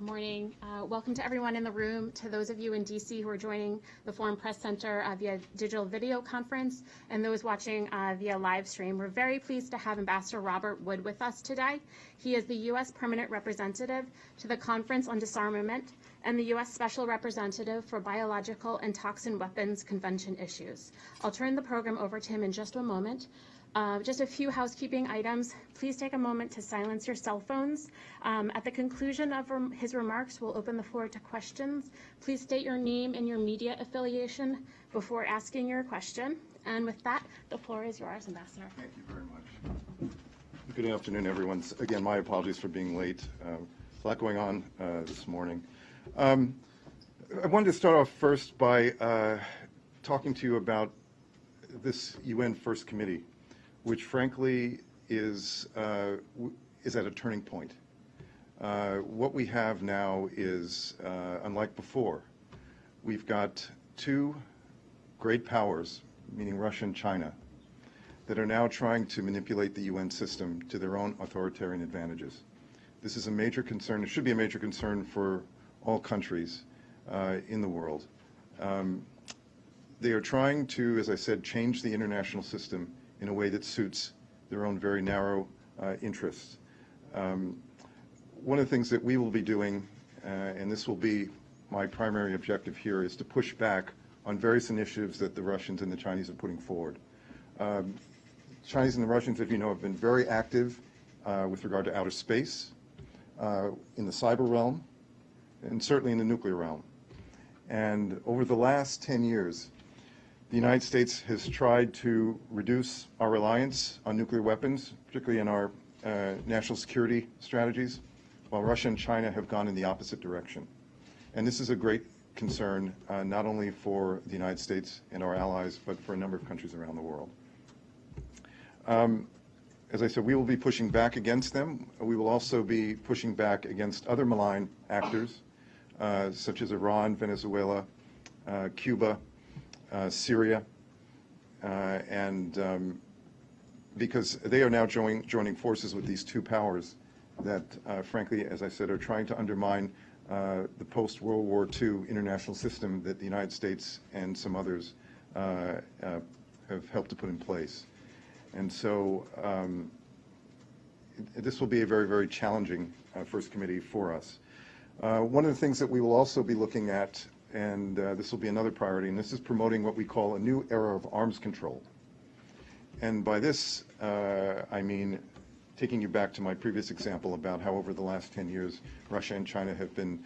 Good morning. Welcome to everyone in the room, to those of you in DC who are joining the Foreign Press Center via digital video conference, and those watching via live stream. We're very pleased to have Ambassador Robert Wood with us today. He is the U.S. Permanent Representative to the Conference on Disarmament and the U.S. Special Representative for Biological and Toxin Weapons Convention issues. I'll turn the program over to him in just a moment. Just a few housekeeping items. Please take a moment to silence your cell phones. At the conclusion of his remarks, we'll open the floor to questions. Please state your name and your media affiliation before asking your question. And with that, the floor is yours, Ambassador. Thank you very much. Good afternoon, everyone. Again, my apologies for being late. A lot going on this morning. I wanted to start off first by talking to you about this UN First Committee, which frankly is at a turning point. What we have now is, unlike before, we've got two great powers, meaning Russia and China, that are now trying to manipulate the UN system to their own authoritarian advantages. This is a major concern. It should be a major concern for all countries in the world. They are trying to, as I said, change the international system in a way that suits their own very narrow interests. One of the things that we will be doing, and this will be my primary objective here, is to push back on various initiatives that the Russians and the Chinese are putting forward. Chinese and the Russians, if you know, have been very active with regard to outer space, in the cyber realm, and certainly in the nuclear realm. And over the last 10 years, the United States has tried to reduce our reliance on nuclear weapons, particularly in our national security strategies, while Russia and China have gone in the opposite direction. And this is a great concern, not only for the United States and our allies, but for a number of countries around the world. As I said, we will be pushing back against them. We will also be pushing back against other malign actors, such as Iran, Venezuela, Cuba, Syria, and because they are now joining forces with these two powers that, frankly, as I said, are trying to undermine the post-World War II international system that the United States and some others have helped to put in place. And so this will be a very, very challenging First Committee for us. One of the things that we will also be looking at, and this will be another priority, and this is promoting what we call a new era of arms control. And by this, I mean taking you back to my previous example about how over the last 10 years, Russia and China have been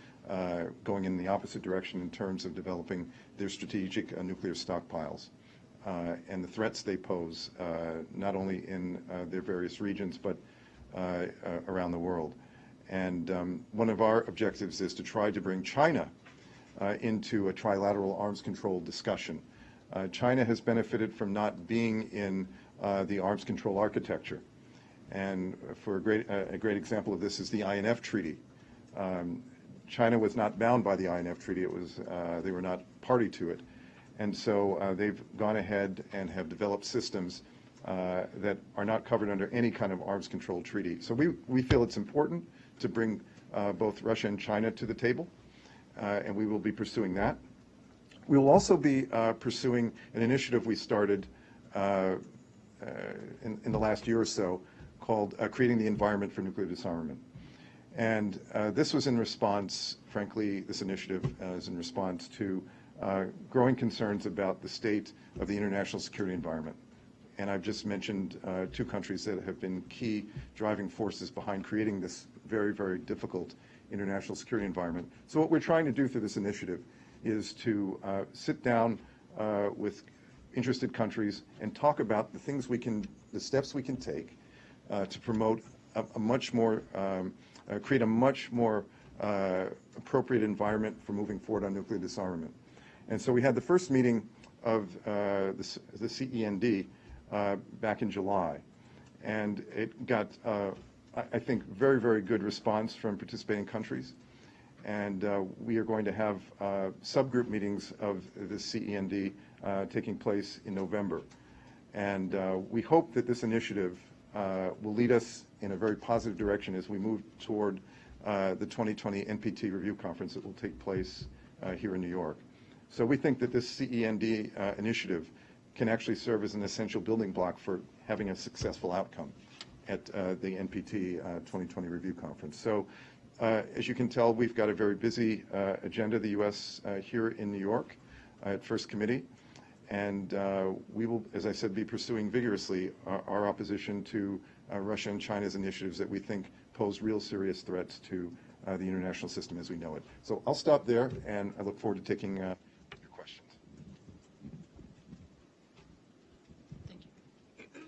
going in the opposite direction in terms of developing their strategic nuclear stockpiles and the threats they pose, not only in their various regions, but around the world. And one of our objectives is to try to bring China into a trilateral arms control discussion. China has benefited from not being in the arms control architecture. And for a great example of this is the INF Treaty. China was not bound by the INF Treaty. It was, they were not party to it. And so they've gone ahead and have developed systems that are not covered under any kind of arms control treaty. So we feel it's important to bring both Russia and China to the table, and we will be pursuing that. We will also be pursuing an initiative we started in the last year or so called Creating the Environment for Nuclear Disarmament. And this was in response, frankly, this initiative is in response to growing concerns about the state of the international security environment. And I've just mentioned two countries that have been key driving forces behind creating this very, very difficult international security environment. So what we're trying to do through this initiative is to sit down with interested countries and talk about the things the steps we can take to promote a much more, create a much more appropriate environment for moving forward on nuclear disarmament. And so we had the first meeting of the CEND back in July, and it got, I think, very, very good response from participating countries. And we are going to have subgroup meetings of the CEND taking place in November. And we hope that this initiative will lead us in a very positive direction as we move toward the 2020 NPT review conference that will take place here in New York. So we think that this CEND initiative can actually serve as an essential building block for having a successful outcome at the NPT 2020 review conference. So as you can tell, we've got a very busy agenda, the U.S. Here in New York at First Committee. And we will, as I said, be pursuing vigorously our opposition to Russia and China's initiatives that we think pose real serious threats to the international system as we know it. So I'll stop there, and I look forward to taking your questions. Thank you.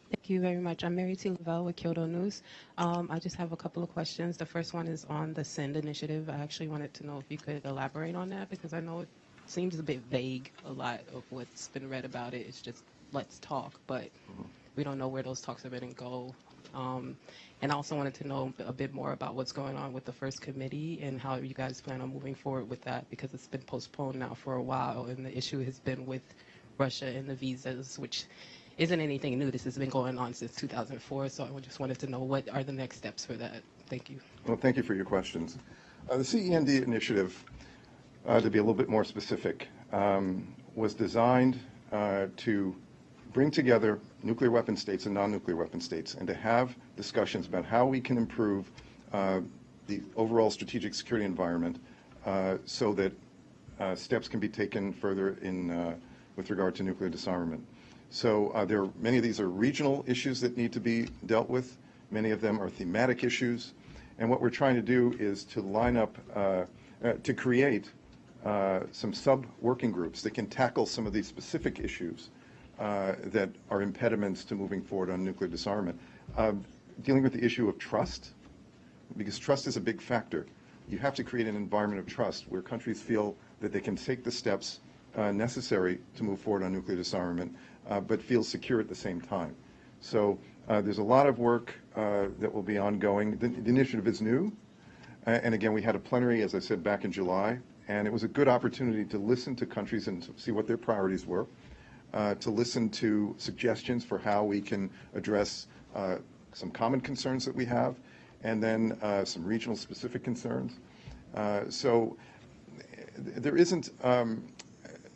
Thank you very much. I'm Mary T. Lavelle with Kyoto News. I just have a couple of questions. The first one is on the SEND initiative. I actually wanted to know if you could elaborate on that, because I know it seems a bit vague, a lot of what's been read about it. It's just, let's talk, but we don't know where those talks are going to go. And I also wanted to know a bit more about what's going on with the First Committee and how you guys plan on moving forward with that, because it's been postponed now for a while, and the issue has been with Russia and the visas, which isn't anything new. This has been going on since 2004, so I just wanted to know what are the next steps for that. Thank you. Well, thank you for your questions. The CEND initiative, to be a little bit more specific, was designed to bring together nuclear weapon states and non-nuclear weapon states, and to have discussions about how we can improve the overall strategic security environment so that steps can be taken further in with regard to nuclear disarmament. So many of these are regional issues that need to be dealt with. Many of them are thematic issues. And what we're trying to do is to line up, to create some sub-working groups that can tackle some of these specific issues that are impediments to moving forward on nuclear disarmament. Dealing with the issue of trust, because trust is a big factor. You have to create an environment of trust where countries feel that they can take the steps necessary to move forward on nuclear disarmament, but feel secure at the same time. So there's a lot of work that will be ongoing. The initiative is new, and again, we had a plenary, as I said, back in July, and it was a good opportunity to listen to countries and to see what their priorities were, to listen to suggestions for how we can address some common concerns that we have, and then some regional specific concerns. So there isn't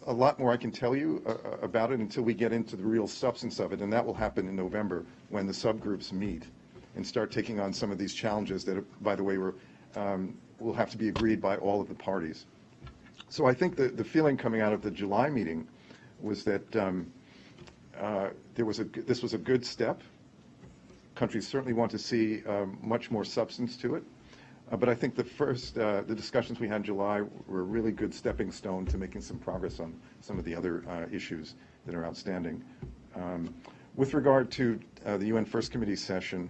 a lot more I can tell you about it until we get into the real substance of it, and that will happen in November when the subgroups meet and start taking on some of these challenges that, by the way, will have to be agreed by all of the parties. So I think the feeling coming out of the July meeting was that this was a good step. Countries certainly want to see much more substance to it. But I think the discussions we had in July were a really good stepping stone to making some progress on some of the other issues that are outstanding. With regard to the UN First Committee session,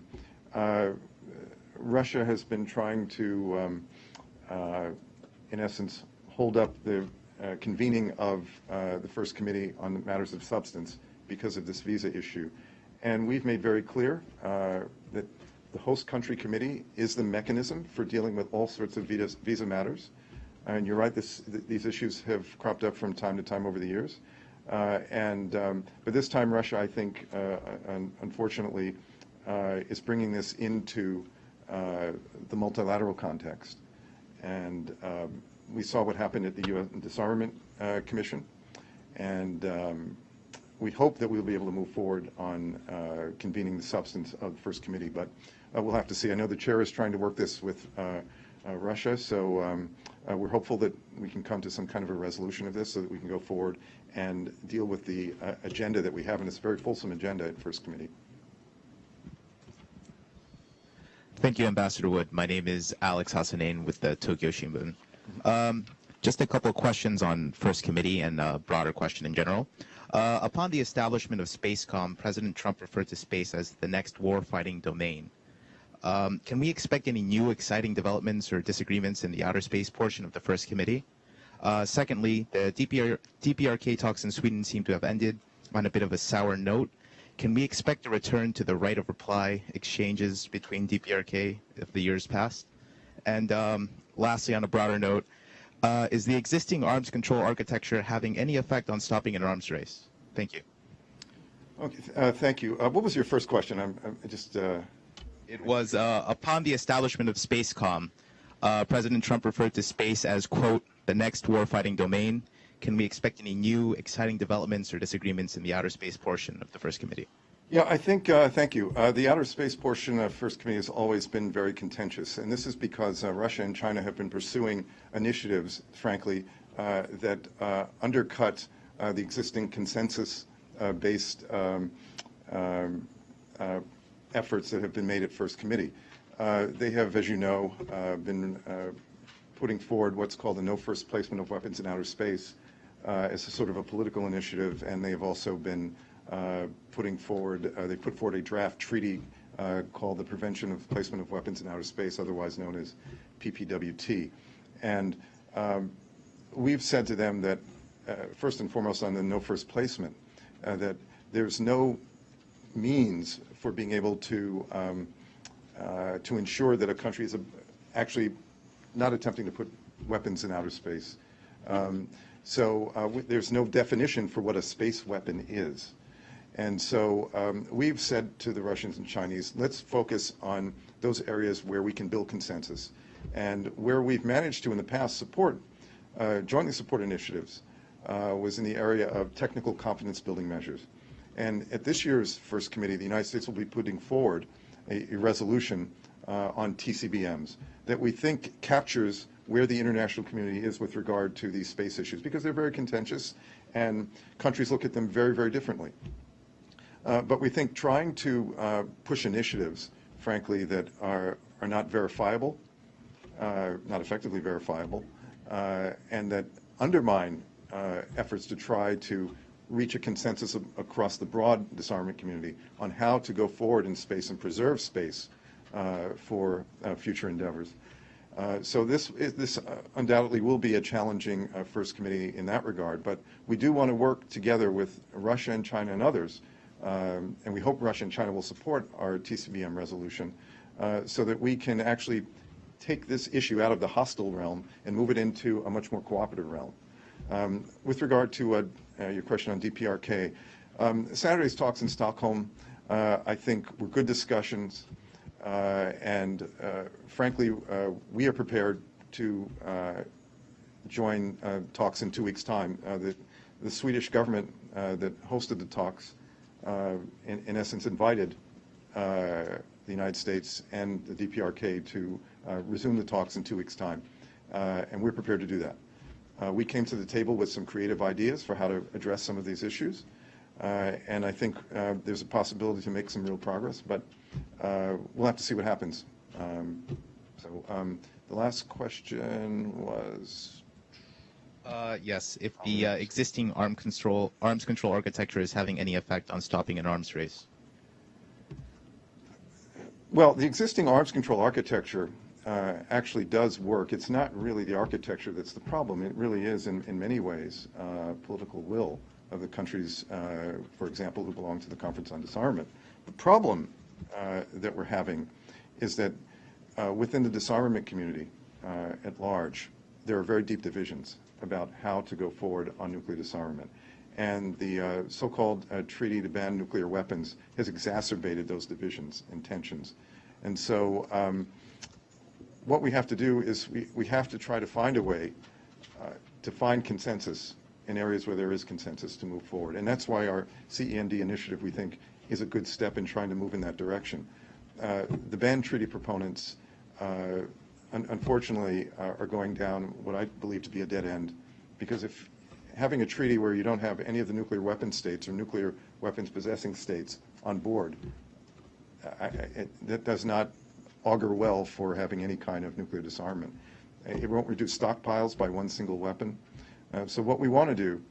Russia has been trying to, in essence, hold up the convening of the First Committee on matters of substance because of this visa issue. And we've made very clear that the host country committee is the mechanism for dealing with all sorts of visa matters. And you're right, these issues have cropped up from time to time over the years. But this time Russia, I think, unfortunately, is bringing this into the multilateral context. And we saw what happened at the UN Disarmament Commission. And we hope that we'll be able to move forward on convening the substance of the First Committee, but we'll have to see. I know the chair is trying to work this with Russia, so we're hopeful that we can come to some kind of a resolution of this so that we can go forward and deal with the agenda that we have, and it's a very fulsome agenda at First Committee. Thank you, Ambassador Wood. My name is Alex Hassanein with the Tokyo Shimbun. Just a couple of questions on First Committee and a broader question in general. Upon the establishment of SPACECOM, President Trump referred to space as the next war-fighting domain. Can we expect any new exciting developments or disagreements in the outer space portion of the First Committee? Secondly, the DPRK talks in Sweden seem to have ended on a bit of a sour note. Can we expect a return to the right of reply exchanges between DPRK of the years past? And lastly, on a broader note, is the existing arms control architecture having any effect on stopping an arms race? Thank you. Okay, thank you. What was your first question? I just. It was upon the establishment of SpaceCom, President Trump referred to space as, quote, the next warfighting domain. Can we expect any new exciting developments or disagreements in the outer space portion of the First Committee? Yeah, I think, thank you. The outer space portion of First Committee has always been very contentious, and this is because Russia and China have been pursuing initiatives, frankly, that undercut the existing consensus-based efforts that have been made at First Committee. They have, as you know, been putting forward what's called the no first placement of weapons in outer space as a sort of a political initiative, and they have also been putting forward, they put forward a draft treaty called the Prevention of Placement of Weapons in Outer Space, otherwise known as PPWT. And we've said to them that, first and foremost on the no first placement, that there's no means for being able to ensure that a country is actually not attempting to put weapons in outer space. There's no definition for what a space weapon is. And so we've said to the Russians and Chinese, let's focus on those areas where we can build consensus. And where we've managed to in the past support, jointly support initiatives, was in the area of technical confidence building measures. And at this year's First Committee, the United States will be putting forward a resolution on TCBMs that we think captures where the international community is with regard to these space issues, because they're very contentious and countries look at them very, very differently. But we think trying to push initiatives, frankly, that are not verifiable, not effectively verifiable, and that undermine efforts to try to reach a consensus across the broad disarmament community on how to go forward in space and preserve space for future endeavors. So this undoubtedly will be a challenging First Committee in that regard, but we do want to work together with Russia and China and others, and we hope Russia and China will support our TCBM resolution so that we can actually take this issue out of the hostile realm and move it into a much more cooperative realm. With regard to your question on DPRK, Saturday's talks in Stockholm, I think, were good discussions, and frankly, we are prepared to join talks in 2 weeks' time. The Swedish government that hosted the talks, in essence, invited the United States and the DPRK to resume the talks in 2 weeks' time, and we're prepared to do that. We came to the table with some creative ideas for how to address some of these issues, and I think there's a possibility to make some real progress, but we'll have to see what happens. The last question was? Yes, if the existing arms control architecture is having any effect on stopping an arms race. Well, the existing arms control architecture actually does work. It's not really the architecture that's the problem. It really is, in many ways, political will of the countries, for example, who belong to the Conference on Disarmament. The problem that we're having is that within the disarmament community at large, there are very deep divisions about how to go forward on nuclear disarmament. And the so-called treaty to ban nuclear weapons has exacerbated those divisions and tensions. And so what we have to do is we have to try to find a way to find consensus in areas where there is consensus to move forward. And that's why our CEND initiative, we think, is a good step in trying to move in that direction. The ban treaty proponents, unfortunately, are going down what I believe to be a dead end, because if having a treaty where you don't have any of the nuclear weapon states or nuclear weapons possessing states on board, that does not augur well for having any kind of nuclear disarmament. It won't reduce stockpiles by one single weapon. So what we want to do,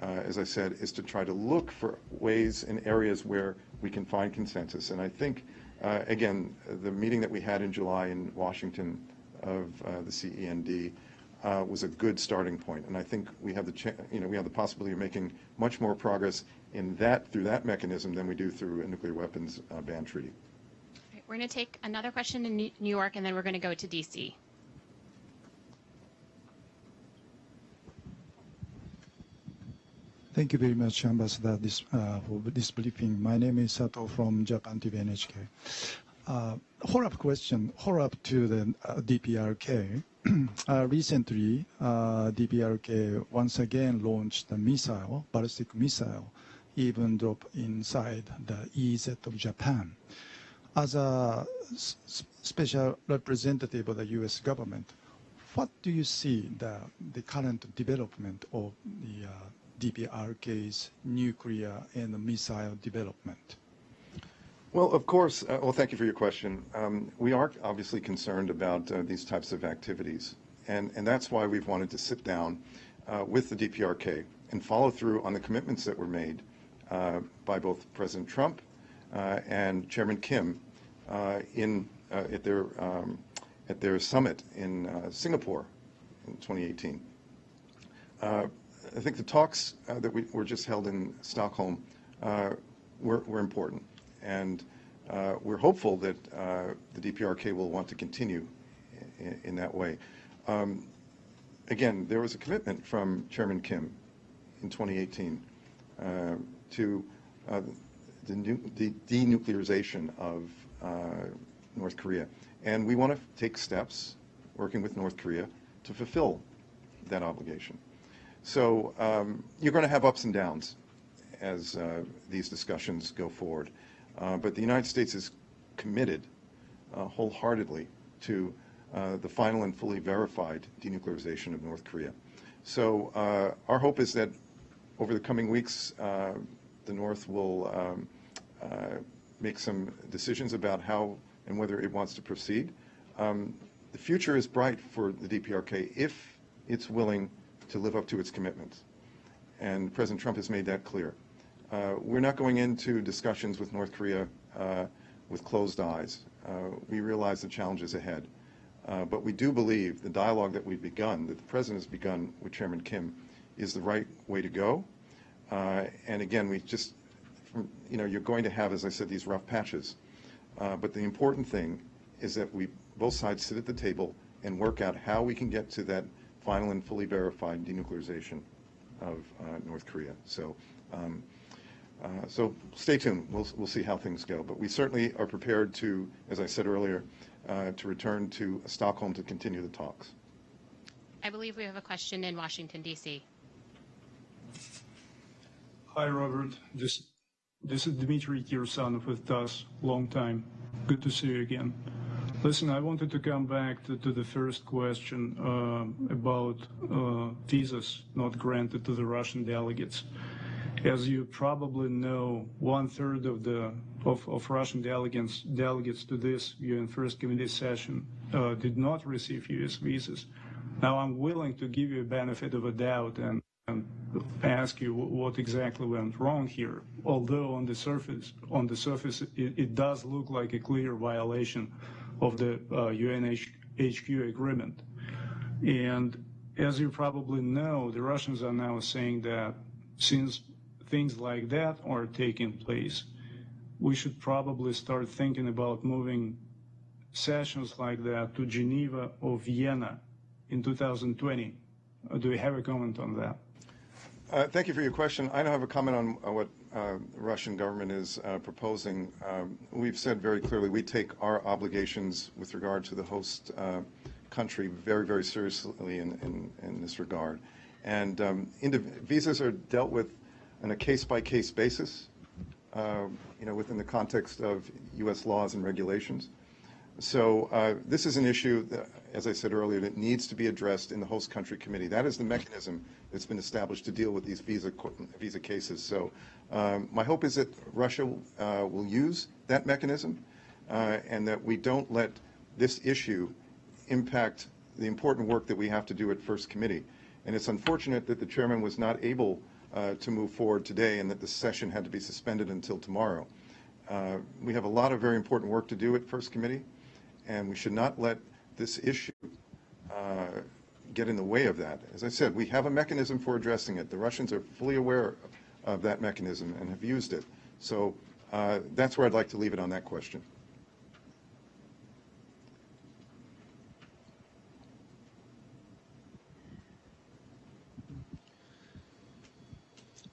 as I said, is to try to look for ways in areas where we can find consensus. And I think, again, the meeting that we had in July in Washington of the CEND was a good starting point. And I think we have the possibility of making much more progress in that through that mechanism than we do through a nuclear weapons ban treaty. We're going to take another question in New York, and then we're going to go to DC. Thank you very much, Ambassador, for this briefing. My name is Sato from Japan TV NHK. Follow-up to the DPRK. Recently, DPRK once again launched a missile, ballistic missile, even drop inside the EEZ of Japan. As a special representative of the U.S. government, what do you see the current development of the DPRK's nuclear and missile development? Well, of course, thank you for your question. We are obviously concerned about these types of activities, and that's why we've wanted to sit down with the DPRK and follow through on the commitments that were made by both President Trump and Chairman Kim at their summit in Singapore in 2018. I think the talks that were just held in Stockholm were important, and we're hopeful that the DPRK will want to continue in that way. Again, there was a commitment from Chairman Kim in 2018 to the denuclearization of North Korea. And we want to take steps, working with North Korea, to fulfill that obligation. So you're going to have ups and downs as these discussions go forward. But the United States is committed wholeheartedly to the final and fully verified denuclearization of North Korea. So our hope is that over the coming weeks, the North will make some decisions about how and whether it wants to proceed. The future is bright for the DPRK if it's willing to live up to its commitments. And President Trump has made that clear. We're not going into discussions with North Korea with closed eyes. We realize the challenges ahead. But we do believe the dialogue that we've begun, that the President has begun with Chairman Kim, is the right way to go. And again, you're going to have, as I said, these rough patches. But the important thing is that both sides sit at the table and work out how we can get to that final and fully verified denuclearization of North Korea. So stay tuned. We'll see how things go. But we certainly are prepared to, as I said earlier, to return to Stockholm to continue the talks. I believe we have a question in Washington, D.C. Hi, Robert. This is Dmitry Kirsanov with TASS. Long time. Good to see you again. Listen, I wanted to come back to the first question about visas not granted to the Russian delegates. As you probably know, 1/3 of Russian delegates to this UN First Committee session did not receive U.S. visas. Now, I'm willing to give you a benefit of a doubt and ask you what exactly went wrong here. Although on the surface, it does look like a clear violation of the UNHQ agreement. And as you probably know, the Russians are now saying that since things like that are taking place, we should probably start thinking about moving sessions like that to Geneva or Vienna in 2020. Do you have a comment on that? Thank you for your question. I don't have a comment on what the Russian government is proposing. We've said very clearly we take our obligations with regard to the host country very, very seriously in this regard. And visas are dealt with on a case-by-case basis, within the context of U.S. laws and regulations. So this is an issue that, as I said earlier, that needs to be addressed in the host country committee. That is the mechanism that's been established to deal with these visa cases. So my hope is that Russia will use that mechanism and that we don't let this issue impact the important work that we have to do at First Committee. And it's unfortunate that the chairman was not able to move forward today and that the session had to be suspended until tomorrow. We have a lot of very important work to do at First Committee, and we should not let this issue get in the way of that. As I said, we have a mechanism for addressing it. The Russians are fully aware of that mechanism and have used it. So that's where I'd like to leave it on that question.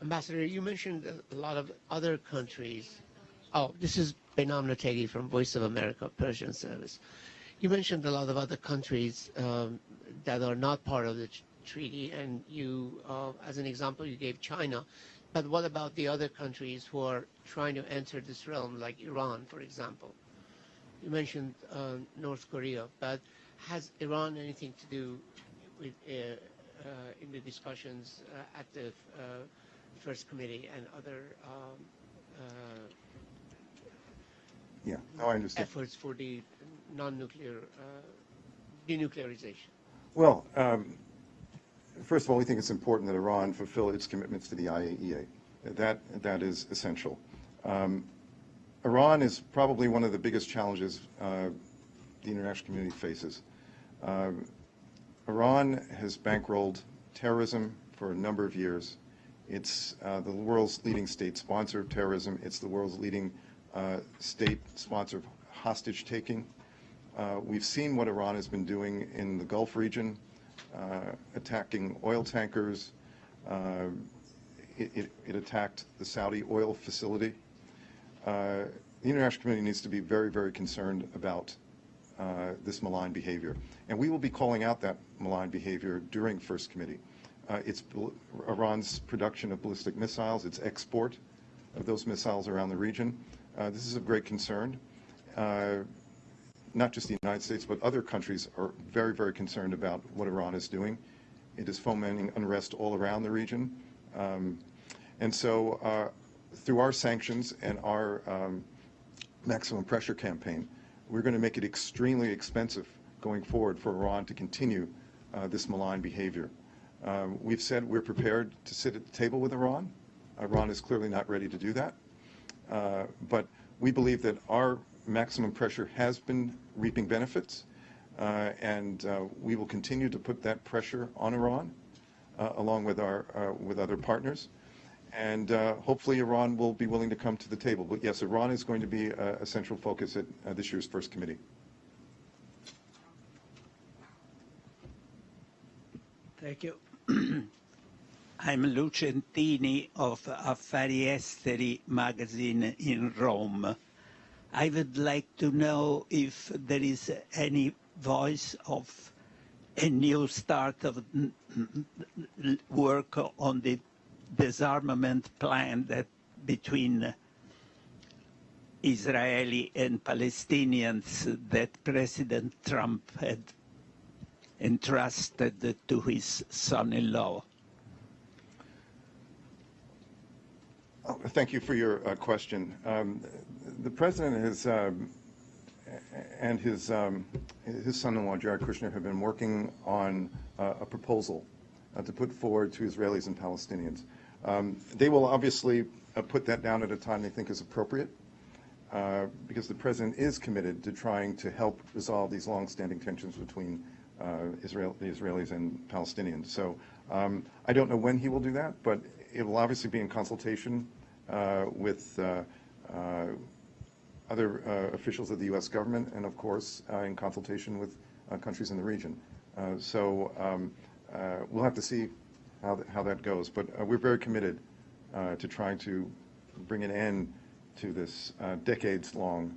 Ambassador, you mentioned a lot of other countries. Oh, this is Behnam Nategi from Voice of America Persian Service. You mentioned a lot of other countries that are not part of the treaty, and you, as an example, you gave China. But what about the other countries who are trying to enter this realm, like Iran, for example? You mentioned North Korea, but has Iran anything to do with in the discussions at the First Committee and other Yeah, no, I understand. efforts for the non-nuclear denuclearization? Well, first of all, we think it's important that Iran fulfill its commitments to the IAEA. That is essential. Iran is probably one of the biggest challenges the international community faces. Iran has bankrolled terrorism for a number of years. It's the world's leading state sponsor of terrorism. It's the world's leading state sponsor of hostage-taking. We've seen what Iran has been doing in the Gulf region, attacking oil tankers. It attacked the Saudi oil facility. The international community needs to be very, very concerned about this malign behavior. And we will be calling out that malign behavior during First Committee. It's Iran's production of ballistic missiles, its export of those missiles around the region. This is of great concern. Not just the United States, but other countries are very, very concerned about what Iran is doing. It is fomenting unrest all around the region. And so through our sanctions and our maximum pressure campaign, we're going to make it extremely expensive going forward for Iran to continue this malign behavior. We've said we're prepared to sit at the table with Iran. Iran is clearly not ready to do that. But we believe that our maximum pressure has been reaping benefits, and we will continue to put that pressure on Iran, along with with other partners. And hopefully Iran will be willing to come to the table. But yes, Iran is going to be a central focus at this year's First Committee. Thank you. I'm Lucentini of Affari Esteri magazine in Rome. I would like to know if there is any voice of a new start of work on the disarmament plan that between Israeli and Palestinians that President Trump had entrusted to his son-in-law. Thank you for your question. The president has, and his son-in-law, Jared Kushner, have been working on a proposal to put forward to Israelis and Palestinians. They will obviously put that down at a time they think is appropriate, because the president is committed to trying to help resolve these long-standing tensions between the Israelis and Palestinians. So I don't know when he will do that, but it will obviously be in consultation with other officials of the U.S. government, and of course in consultation with countries in the region. So we'll have to see how that goes. But we're very committed to trying to bring an end to this decades-long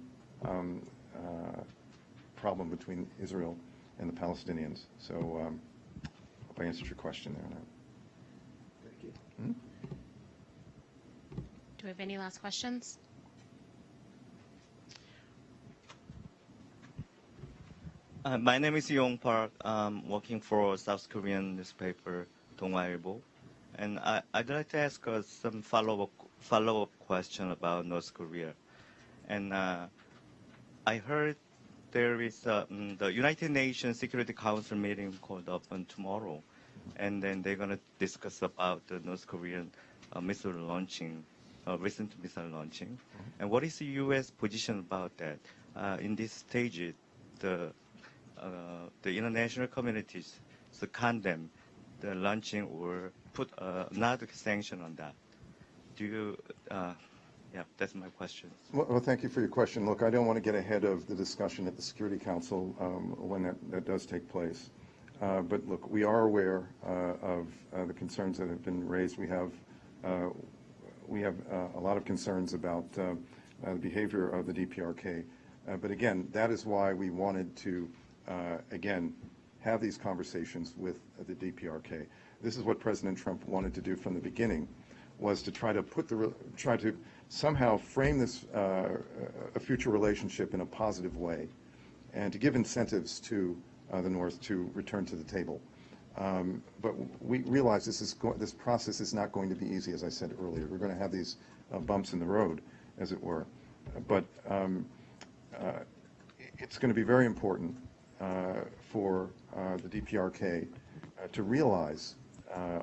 problem between Israel and the Palestinians. So hope I answered your question there. Thank you. Hmm? Do we have any last questions? My name is Yong Park. I'm working for South Korean newspaper 동아일보, and I'd like to ask some follow-up question about North Korea. And I heard there is the United Nations Security Council meeting called up on tomorrow, and then they're going to discuss about the North Korean missile launching, recent missile launching. And what is the U.S. position about that? In this stage, the international communities condemn the launching or put another sanction on that. Do you, yeah, that's my question. Well, thank you for your question. Look, I don't want to get ahead of the discussion at the Security Council when that does take place. But look, we are aware of the concerns that have been raised. We have we have a lot of concerns about the behavior of the DPRK. But again, that is why we wanted to, again, have these conversations with the DPRK. This is what President Trump wanted to do from the beginning, was to try to somehow frame this a future relationship in a positive way, and to give incentives to the North to return to the table. But we realize this process is not going to be easy, as I said earlier. We're going to have these bumps in the road, as it were. But it's going to be very important for the DPRK to realize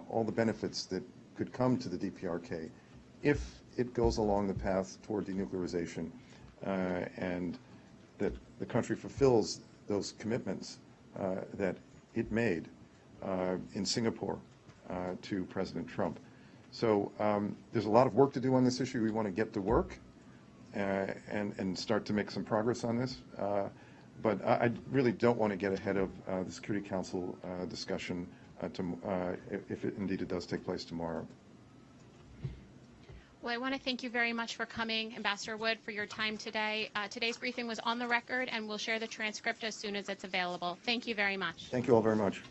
all the benefits that could come to the DPRK if it goes along the path toward denuclearization, and that the country fulfills those commitments that it made in Singapore to President Trump. So there's a lot of work to do on this issue. We want to get to work and start to make some progress on this. But I really don't want to get ahead of the Security Council discussion if indeed it does take place tomorrow. Well, I want to thank you very much for coming, Ambassador Wood, for your time today. Today's briefing was on the record, and we'll share the transcript as soon as it's available. Thank you very much. Thank you all very much.